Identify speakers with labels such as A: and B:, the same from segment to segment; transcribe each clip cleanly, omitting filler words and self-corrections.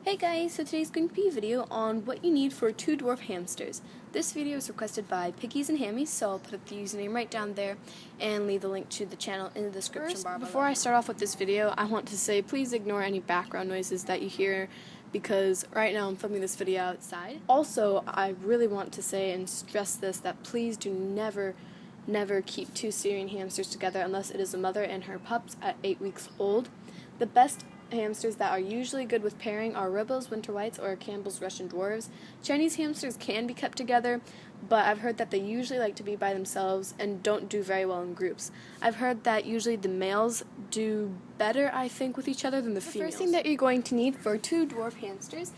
A: Hey guys, so today's going to be a video on what you need for 2 dwarf hamsters. This video is requested by piggiesandhammies, so I'll put the username right down there and leave the link to the channel in the description bar below. Before I start off with this video, I want to say please ignore any background noises that you hear because right now I'm filming this video outside. Also, I really want to say and stress this that please do never keep 2 Syrian hamsters together unless it is a mother and her pups at 8 weeks old. The best hamsters that are usually good with pairing are Robos, winter whites, or Campbell's Russian dwarves. Chinese hamsters can be kept together, but I've heard that they usually like to be by themselves and don't do very well in groups. I've heard that usually the males do better, I think, with each other than the females. The first thing that you're going to need for 2 dwarf hamsters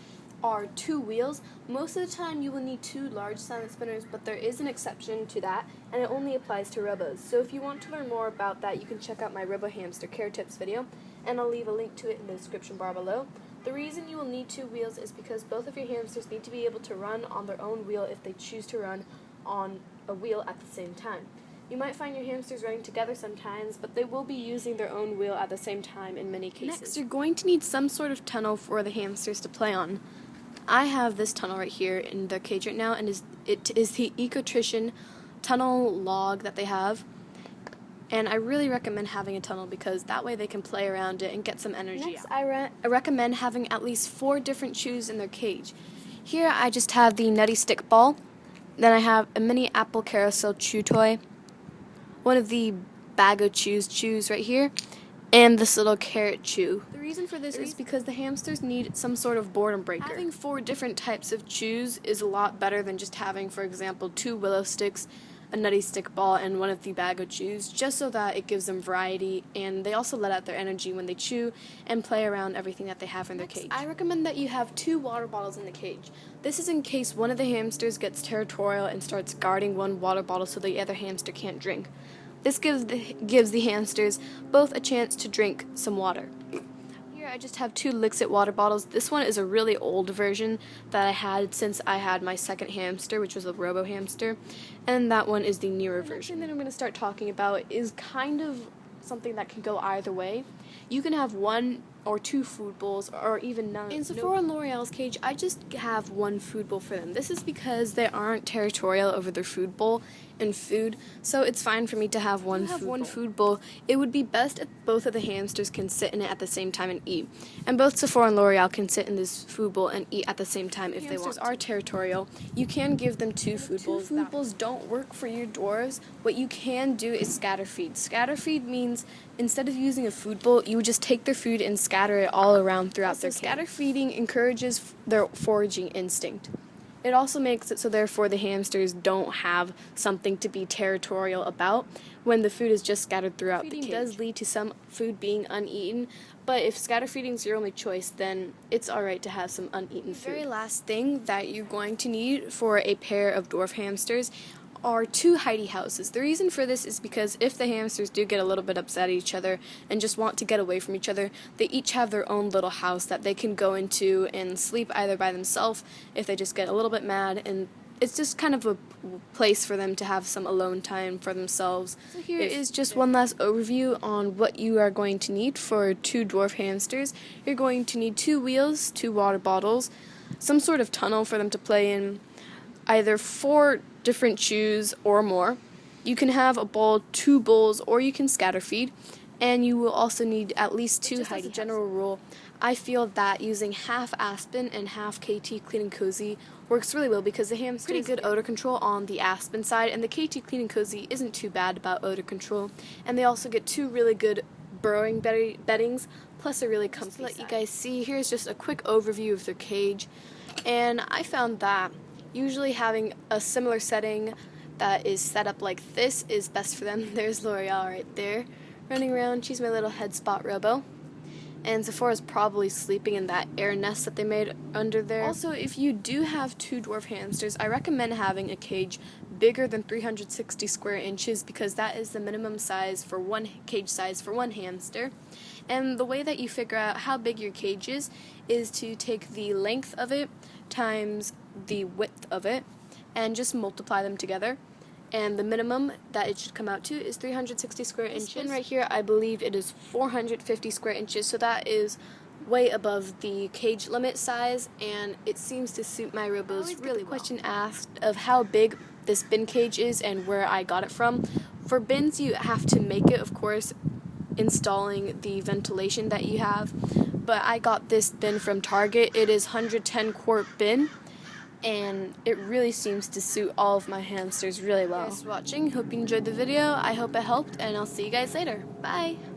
A: are 2 wheels. Most of the time you will need 2 large silent spinners, but there is an exception to that, and it only applies to Robos. So if you want to learn more about that, you can check out my Robo hamster care tips video, and I'll leave a link to it in the description bar below. The reason you will need 2 wheels is because both of your hamsters need to be able to run on their own wheel if they choose to run on a wheel at the same time. You might find your hamsters running together sometimes, but they will be using their own wheel at the same time in many cases. Next, you're going to need some sort of tunnel for the hamsters to play on. I have this tunnel right here in their cage right now, and it is the Ecotrition tunnel log that they have. And I really recommend having a tunnel because that way they can play around it and get some energy out. I recommend having at least 4 different chews in their cage. Here I just have the nutty stick ball. Then I have a mini apple carousel chew toy. One of the bag of chews right here. And this little carrot chew. The reason for this is because the hamsters need some sort of boredom breaker. Having 4 different types of chews is a lot better than just having, for example, 2 willow sticks, a nutty stick ball, and one of the bag of chews, just so that it gives them variety, and they also let out their energy when they chew and play around everything that they have in their cage. I recommend that you have 2 water bottles in the cage. This is in case one of the hamsters gets territorial and starts guarding one water bottle so the other hamster can't drink. This gives the hamsters both a chance to drink some water. Here I just have 2 Lixit water bottles. This one is a really old version that I had since I had my second hamster, which was a Robo hamster, and that one is the newer version. The next thing that I'm going to start talking about is kind of something that can go either way. You can have 1 or 2 food bowls, or even none. In Sephora and L'Oreal's cage, I just have 1 food bowl for them. This is because they aren't territorial over their food bowl and food, so it's fine for me to have one food bowl. It would be best if both of the hamsters can sit in it at the same time and eat. And both Sephora and L'Oreal can sit in this food bowl and eat at the same time if they want. Hamsters are territorial. You can give them 2 food bowls. 2 food bowls don't work for your dwarves. What you can do is scatter feed. Scatter feed means instead of using a food bowl, you would just take their food and scatter it all around throughout their cage. Scatter feeding encourages their foraging instinct. It also makes it so therefore the hamsters don't have something to be territorial about when the food is just scattered throughout the cage. Feeding does lead to some food being uneaten, but if scatter feeding is your only choice, then it's alright to have some uneaten food. The very last thing that you're going to need for a pair of dwarf hamsters are 2 hidey houses. The reason for this is because if the hamsters do get a little bit upset at each other and just want to get away from each other, they each have their own little house that they can go into and sleep either by themselves if they just get a little bit mad, and it's just kind of a place for them to have some alone time for themselves. So here is just one last overview on what you are going to need for 2 dwarf hamsters. You're going to need 2 wheels, 2 water bottles, some sort of tunnel for them to play in, either 4 different chews or more. You can have a bowl, 2 bowls, or you can scatter feed, and you will also need at least 2 hidey. As a general rule, I feel that using half aspen and half Kaytee Clean and Cozy works really well because the hamster pretty good odor control on the aspen side, and the Kaytee Clean and Cozy isn't too bad about odor control, and they also get 2 really good burrowing beddings plus a really comfy side. To let you guys see, here's just a quick overview of their cage, and I found that usually having a similar setting that is set up like this is best for them. There's L'Oreal right there running around. She's my little Headspot Robo. And Sephora's probably sleeping in that air nest that they made under there. Also, if you do have 2 dwarf hamsters, I recommend having a cage bigger than 360 square inches because that is the minimum size for one cage size for one hamster. And the way that you figure out how big your cage is to take the length of it times the width of it and just multiply them together, and the minimum that it should come out to is 360 square inches. And right here I believe it is 450 square inches, so that is way above the cage limit size, and it seems to suit my Robos really well. Question asked of how big this bin cage is and where I got it from. For bins, you have to make it, of course, installing the ventilation that you have, but I got this bin from Target. It is 110 quart bin, and it really seems to suit all of my hamsters really well. Thanks for watching. Hope you enjoyed the video. I hope it helped, and I'll see you guys later. Bye!